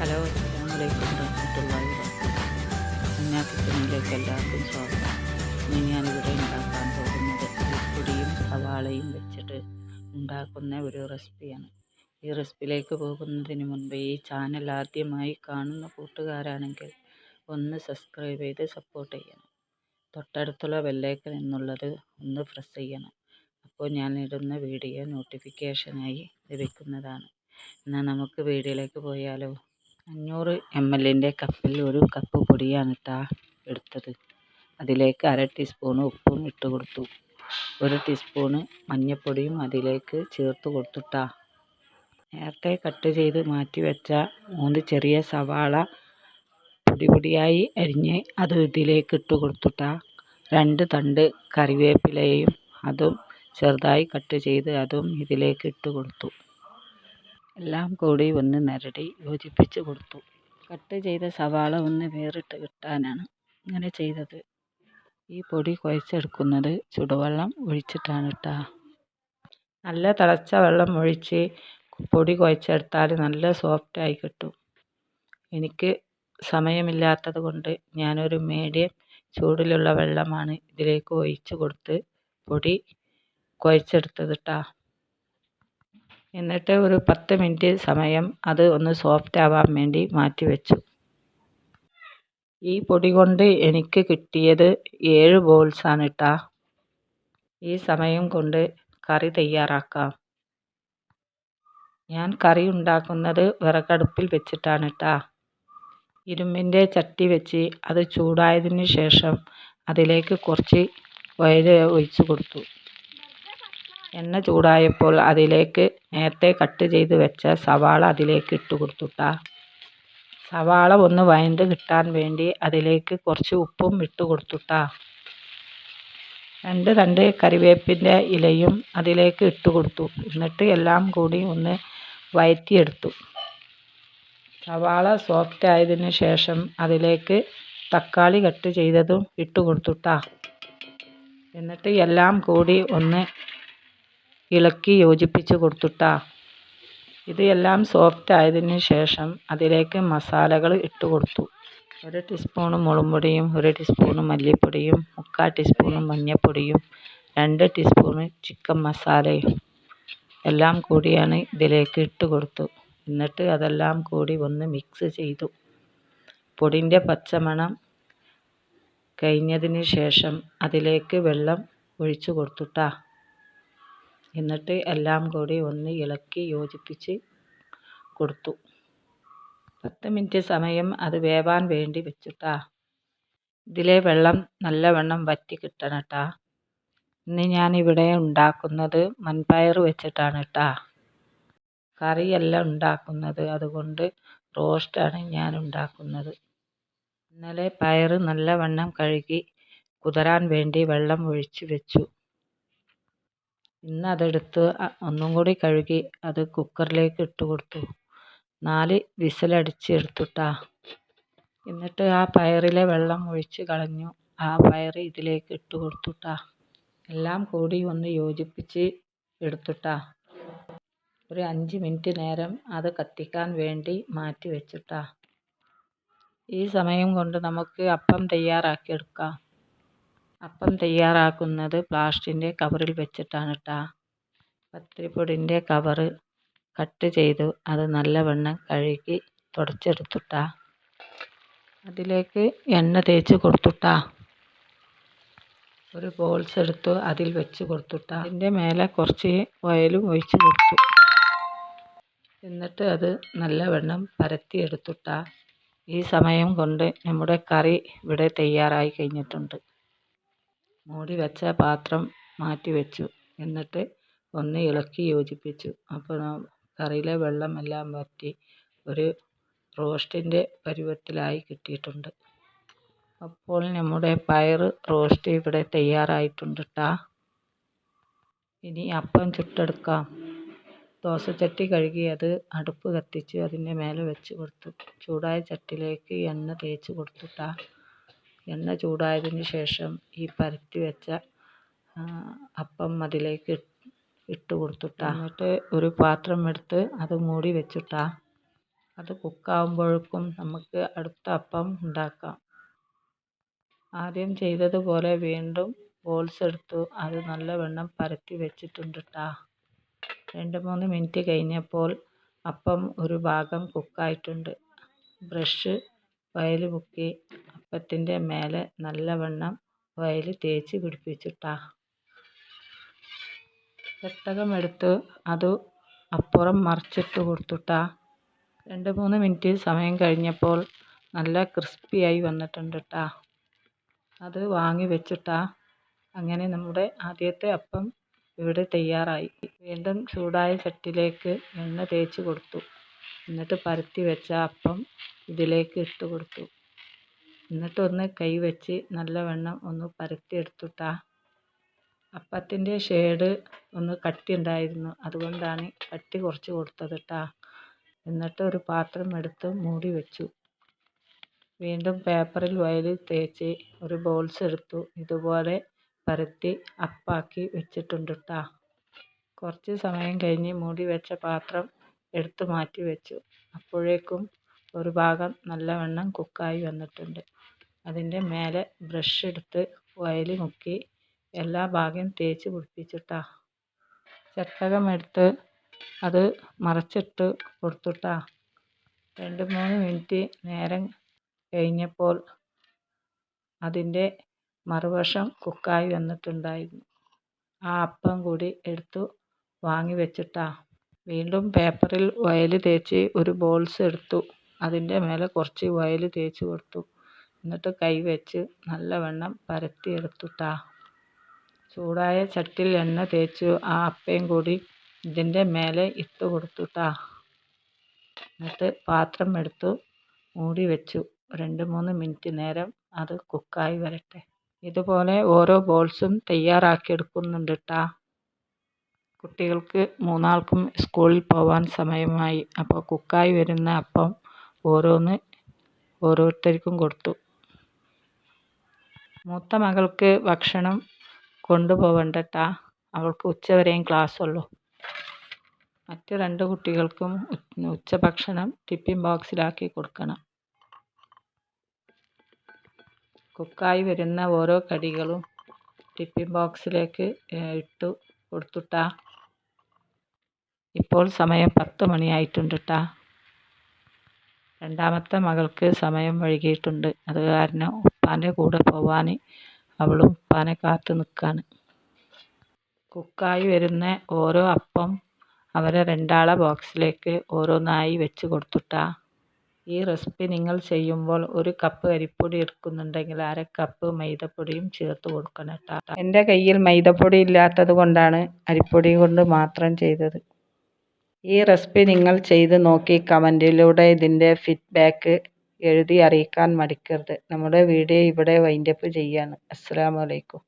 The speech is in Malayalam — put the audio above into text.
ഹലോ, അസ്സലാമലൈക്കും വറഹ്മത്തുള്ളാഹി വബറകാതുഹു. മുന്നാ കിച്ചണിലേക്ക് എല്ലാവർക്കും സ്വാഗതം. ഇനി ഞാനിവിടെ ഉണ്ടാക്കാൻ പോകുന്നത് അരിപ്പൊടിയും സവാളയും വെച്ചിട്ട് ഉണ്ടാക്കുന്ന ഒരു റെസിപ്പിയാണ്. ഈ റെസിപ്പിയിലേക്ക് പോകുന്നതിന് മുൻപ് ഈ ചാനൽ ആദ്യമായി കാണുന്ന കൂട്ടുകാരാണെങ്കിൽ ഒന്ന് സബ്സ്ക്രൈബ് ചെയ്ത് സപ്പോർട്ട് ചെയ്യണം. തൊട്ടടുത്തുള്ള ബെല്ലൈക്കൺ എന്നുള്ളത് ഒന്ന് പ്രസ് ചെയ്യണം. അപ്പോൾ ഞാനിടുന്ന വീഡിയോ നോട്ടിഫിക്കേഷനായി ലഭിക്കുന്നതാണ്. എന്നാൽ നമുക്ക് വീഡിയോയിലേക്ക് പോയാലോ. 500 ml കപ്പിൽ 1 കപ്പ് പൊടിയാണ് എടുത്തത്. അതിലേക്ക് 1/2 ടീസ്പൂൺ ഉപ്പും ഇട്ട് കൊടുത്തു. 1 ടീസ്പൂൺ മഞ്ഞൾപ്പൊടിയും അതിലേക്ക് ചേർത്ത് കൊടുത്തിട്ടാ. നേരത്തെ കട്ട് ചെയ്ത് മാറ്റി വെച്ച 3 ചെറിയ സവാള പൊടിയായി അരിഞ്ഞ് അത് ഇതിലേക്ക് ഇട്ട് കൊടുത്തിട്ടാ. 2 തണ്ട് കറിവേപ്പിലയും അതും ചെറുതായി കട്ട് ചെയ്ത് അതും ഇതിലേക്ക് ഇട്ട് കൊടുത്തു. എല്ലാം കൂടി ഒന്ന് ഞെരടി യോജിപ്പിച്ച് കൊടുത്തു. കട്ട് ചെയ്ത സവാള ഒന്ന് വേറിട്ട് കിട്ടാനാണ് ഇങ്ങനെ ചെയ്തത്. ഈ പൊടി കുഴച്ചെടുക്കുന്നത് ചുടുവെള്ളം ഒഴിച്ചിട്ടാണ് നല്ല തിളച്ച വെള്ളം ഒഴിച്ച് പൊടി കുഴച്ചെടുത്താൽ നല്ല സോഫ്റ്റായി കിട്ടും. എനിക്ക് സമയമില്ലാത്തത് കൊണ്ട് ഞാനൊരു മീഡിയം ചൂടിലുള്ള വെള്ളമാണ് ഇതിലേക്ക് ഒഴിച്ച് കൊടുത്ത് പൊടി കുഴച്ചെടുത്തത് എന്നിട്ട് ഒരു 10 മിനിറ്റ് സമയം അത് ഒന്ന് സോഫ്റ്റ് ആവാൻ വേണ്ടി മാറ്റി വെച്ചു. ഈ പൊടി കൊണ്ട് എനിക്ക് കിട്ടിയത് 7 ബോൾസാണ് ഈ സമയം കൊണ്ട് കറി തയ്യാറാക്കാം. ഞാൻ കറി ഉണ്ടാക്കുന്നത് വിറകടുപ്പിൽ വെച്ചിട്ടാണ് ഇരുമ്പിൻ്റെ ചട്ടി വെച്ച് അത് ചൂടായതിന് ശേഷം അതിലേക്ക് കുറച്ച് ഓയിൽ ഒഴിച്ച് കൊടുത്തു. എണ്ണ ചൂടായപ്പോൾ അതിലേക്ക് നേരത്തെ കട്ട് ചെയ്ത് വെച്ച സവാള അതിലേക്ക് ഇട്ട് കൊടുത്തു. സവാള ഒന്ന് വഴണ്ട് കിട്ടാൻ വേണ്ടി അതിലേക്ക് കുറച്ച് ഉപ്പും ഇട്ട് കൊടുത്തു. 2 തണ്ട് കറിവേപ്പിൻ്റെ ഇലയും അതിലേക്ക് ഇട്ട് കൊടുത്തു. എന്നിട്ട് എല്ലാം കൂടി ഒന്ന് വഴറ്റിയെടുത്തു. സവാള സോഫ്റ്റ് ആയതിന് ശേഷം അതിലേക്ക് തക്കാളി കട്ട് ചെയ്തതും ഇട്ട് കൊടുത്തു. എന്നിട്ട് എല്ലാം കൂടി ഒന്ന് ഇളക്കി യോജിപ്പിച്ച് കൊടുത്തു. ഇത് എല്ലാം സോഫ്റ്റ് ആയതിന് ശേഷം അതിലേക്ക് മസാലകൾ ഇട്ട് കൊടുത്തു. 1 ടീസ്പൂൺ മുളക് പൊടിയും 1 ടീസ്പൂൺ മല്ലിപ്പൊടിയും 3/4 ടീസ്പൂൺ മഞ്ഞൾപ്പൊടിയും 2 ടീസ്പൂൺ ചിക്കൻ മസാലയും എല്ലാം കൂടിയാണ് ഇതിലേക്ക് ഇട്ട് കൊടുത്തു. എന്നിട്ട് അതെല്ലാം കൂടി ഒന്ന് മിക്സ് ചെയ്തു. പൊടിൻ്റെ പച്ചമണം കഴിഞ്ഞതിന് ശേഷം അതിലേക്ക് വെള്ളം ഒഴിച്ച് കൊടുത്തു. എന്നിട്ട് എല്ലാം കൂടി ഒന്ന് ഇളക്കി യോജിപ്പിച്ച് കൊടുത്തു. 10 മിനിറ്റ് സമയം അത് വേവാൻ വേണ്ടി വെച്ചു. ഇതിലെ വെള്ളം നല്ലവണ്ണം വറ്റി കിട്ടണം. ഇന്ന് ഞാനിവിടെ ഉണ്ടാക്കുന്നത് മൺപയർ വെച്ചിട്ടാണ് കറിയല്ല ഉണ്ടാക്കുന്നത്. അതുകൊണ്ട് റോസ്റ്റാണ് ഞാൻ ഉണ്ടാക്കുന്നത്. ഇന്നലെ പയർ നല്ലവണ്ണം കഴുകി കുതിരാൻ വേണ്ടി വെള്ളം ഒഴിച്ച് വെച്ചു. ഇന്ന് അതെടുത്ത് ഒന്നും കൂടി കഴുകി അത് കുക്കറിലേക്ക് ഇട്ട് കൊടുത്തു. 4 വിസിലടിച്ച് എടുത്തു. എന്നിട്ട് ആ പയറിലെ വെള്ളം ഒഴിച്ച് കളഞ്ഞു. ആ പയർ ഇതിലേക്ക് ഇട്ട് കൊടുത്തു. എല്ലാം കൂടി ഒന്ന് യോജിപ്പിച്ച് എടുത്തു. ഒരു 5 മിനിറ്റ് നേരം അത് കത്തിക്കാൻ വേണ്ടി മാറ്റി വെച്ചു. ഈ സമയം കൊണ്ട് നമുക്ക് അപ്പം തയ്യാറാക്കിയെടുക്കാം. അപ്പം തയ്യാറാക്കുന്നത് പ്ലാസ്റ്റിക്കിൻ്റെ കവറിൽ വെച്ചിട്ടാണ് പത്തിരിപ്പൊടിൻ്റെ കവറ് കട്ട് ചെയ്തു അത് നല്ലവണ്ണം കഴുകി തുടച്ചെടുത്തു. അതിലേക്ക് എണ്ണ തേച്ച് കൊടുത്തു. ഒരു ബോൾസ് എടുത്തു അതിൽ വെച്ച് കൊടുത്തു. അതിൻ്റെ മേലെ കുറച്ച് ഓയിലും ഒഴിച്ച് കൊടുത്തു. എന്നിട്ട് അത് നല്ലവണ്ണം പരത്തിയെടുത്തു. ഈ സമയം കൊണ്ട് നമ്മുടെ കറി ഇവിടെ തയ്യാറായി കഴിഞ്ഞിട്ടുണ്ട്. മൂടി വെച്ച പാത്രം മാറ്റി വെച്ചു. എന്നിട്ട് ഒന്ന് ഇളക്കി യോജിപ്പിച്ചു. അപ്പോൾ കറിയിലെ വെള്ളമെല്ലാം വറ്റി ഒരു റോസ്റ്റിൻ്റെ പരുവത്തിലായി കിട്ടിയിട്ടുണ്ട്. അപ്പോൾ നമ്മുടെ പയർ റോസ്റ്റ് ഇവിടെ തയ്യാറായിട്ടുണ്ട്. ഇനി അപ്പം ചുട്ടെടുക്കാം. ദോശച്ചട്ടി കഴുകി അത് അടുപ്പ് കത്തിച്ച് അതിൻ്റെ മേലെ വെച്ച് കൊടുത്തു. ചൂടായ ചട്ടിയിലേക്ക് എണ്ണ തേച്ച് കൊടുത്തു. എണ്ണ ചൂടായതിന് ശേഷം ഈ പരത്തി വെച്ച അപ്പം അതിലേക്ക് ഇട്ട് കൊടുത്തു. എന്നിട്ട് ഒരു പാത്രം എടുത്ത് അത് മൂടി വെച്ചു. അത് കുക്കാവുമ്പോഴേക്കും നമുക്ക് അടുത്ത അപ്പം ഉണ്ടാക്കാം. ആദ്യം ചെയ്തതുപോലെ വീണ്ടും ബോൾസ് എടുത്തു അത് നല്ലവണ്ണം പരത്തി വെച്ചിട്ടുണ്ട് ട്ടാ. 2-3 മിനിറ്റ് കഴിഞ്ഞപ്പോൾ അപ്പം ഒരു ഭാഗം കുക്കായിട്ടുണ്ട്. ബ്രഷ് ഓയിൽ മുക്കി അപ്പത്തിൻ്റെ മേലെ നല്ലവണ്ണം ഓയിൽ തേച്ച് പിടിപ്പിച്ചിട്ടാ. ചട്ടകമെടുത്ത് അത് അപ്പുറം മറിച്ചിട്ട് കൊടുത്തുട്ടാ. 2-3 മിനിറ്റ് സമയം കഴിഞ്ഞപ്പോൾ നല്ല ക്രിസ്പിയായി വന്നിട്ടുണ്ട് ട്ടാ. അത് വാങ്ങി വെച്ചിട്ടാ. അങ്ങനെ നമ്മുടെ ആദ്യത്തെ അപ്പം ഇവിടെ തയ്യാറായി. വീണ്ടും ചൂടായ ചട്ടിയിലേക്ക് എണ്ണ തേച്ച് കൊടുത്തു. എന്നിട്ട് പരത്തി വെച്ച അപ്പം ഇതിലേക്ക് ഇട്ട് കൊടുത്തു. എന്നിട്ട് ഒന്ന് കൈ വെച്ച് നല്ലവണ്ണം ഒന്ന് പരത്തിയെടുത്തുട്ടാ. അപ്പത്തിൻ്റെ ഷേഡ് ഒന്ന് കട്ടി ഉണ്ടായിരുന്നു, അതുകൊണ്ടാണ് കട്ടി കുറച്ച് കൊടുത്തത് ട്ടാ. എന്നിട്ട് ഒരു പാത്രം എടുത്ത് മൂടി വെച്ചു. വീണ്ടും പേപ്പറിൽ ഓയിൽ തേച്ച് ഒരു ബോൾസ് എടുത്തു ഇതുപോലെ പരത്തി അപ്പാക്കി വെച്ചിട്ടുണ്ട് ട്ടാ. കുറച്ച് സമയം കഴിഞ്ഞ് മൂടി വെച്ച പാത്രം എടുത്ത് മാറ്റി വെച്ചു. അപ്പോഴേക്കും ഒരു ഭാഗം നല്ലവണ്ണം കുക്കായി വന്നിട്ടുണ്ട്. അതിൻ്റെ മേലെ ബ്രഷ് എടുത്ത് ഓയിൽ മുക്കി എല്ലാ ഭാഗവും തേച്ച് പിടിപ്പിച്ചിട്ടാ. ചട്ടകമെടുത്ത് അത് മറച്ചിട്ട് കൊടുത്തുട്ടാ. 2-3 മിനിറ്റ് നേരം കഴിഞ്ഞപ്പോൾ അതിൻ്റെ മറുവശം കുക്കായി വന്നിട്ടുണ്ടായിരുന്നു. ആ അപ്പം കൂടി എടുത്തു വാങ്ങി വെച്ചിട്ടാ. വീണ്ടും പേപ്പറിൽ ഓയിൽ തേച്ച് ഒരു ബോൾസ് എടുത്തു അതിൻ്റെ മേലെ കുറച്ച് ഓയിൽ തേച്ച് കൊടുത്തു. എന്നിട്ട് കൈ വെച്ച് നല്ലവണ്ണം പരത്തിയെടുത്തുട്ടാ. ചൂടായ ചട്ടിയിൽ എണ്ണ തേച്ചു ആ അപ്പം കൂടി ഇതിൻ്റെ മേലെ ഇട്ട് കൊടുത്തുട്ടാ. എന്നിട്ട് പാത്രം എടുത്തു മൂടി വെച്ചു. 2-3 മിനിറ്റ് നേരം അത് കുക്കായി വരട്ടെ. ഇതുപോലെ ഓരോ ബോൾസും തയ്യാറാക്കിയെടുക്കുന്നുണ്ട് ട്ടാ. കുട്ടികൾക്ക് 3 സ്കൂളിൽ പോവാൻ സമയമായി. അപ്പോൾ കുക്കായി വരുന്ന അപ്പം ഓരോരുത്തർക്കും കൊടുത്തു. മൂത്ത മകൾക്ക് ഭക്ഷണം കൊണ്ടുപോവണ്ട ട്ടാ. അവൾക്ക് ഉച്ചവരെയും ക്ലാസ് ഉള്ളൂ. മറ്റ് 2 കുട്ടികൾക്കും ഉച്ചഭക്ഷണം ടിഫിൻ ബോക്സിലാക്കി കൊടുക്കണം. കുക്കായി വരുന്ന ഓരോ കടികളും ടിഫിൻ ബോക്സിലേക്ക് ഇട്ടു കൊടുത്തുട്ടാ. ഇപ്പോൾ സമയം 10 മണിയായിട്ടുണ്ട് ട്ടാ. രണ്ടാമത്തെ മകൾക്ക് സമയം വൈകിയിട്ടുണ്ട്. അത് കാരണം ഉപ്പാൻ്റെ കൂടെ പോവാൻ അവളും ഉപ്പാനെ കാത്തു നിൽക്കുകയാണ്. കുക്കായി വരുന്ന ഓരോ അപ്പം അവരെ 2 ബോക്സിലേക്ക് ഓരോന്നായി വെച്ച് കൊടുത്തുട്ടാ. ഈ റെസിപ്പി നിങ്ങൾ ചെയ്യുമ്പോൾ 1 കപ്പ് അരിപ്പൊടി എടുക്കുന്നുണ്ടെങ്കിൽ 1/2 കപ്പ് മൈദപ്പൊടിയും ചേർത്ത് കൊടുക്കണം ട്ടാ. എൻ്റെ കയ്യിൽ മൈദപ്പൊടി ഇല്ലാത്തത് കൊണ്ടാണ് അരിപ്പൊടി കൊണ്ട് മാത്രം ചെയ്തത്. ഈ റെസിപ്പി നിങ്ങൾ ചെയ്ത് നോക്കി കമൻറ്റിലൂടെ ഇതിൻ്റെ ഫീഡ്ബാക്ക് എഴുതി അറിയിക്കാൻ മടിക്കരുത്. നമ്മുടെ വീഡിയോ ഇവിടെ വൈൻഡപ്പ് ചെയ്യാണ്. അസ്സലാമു അലൈക്കും.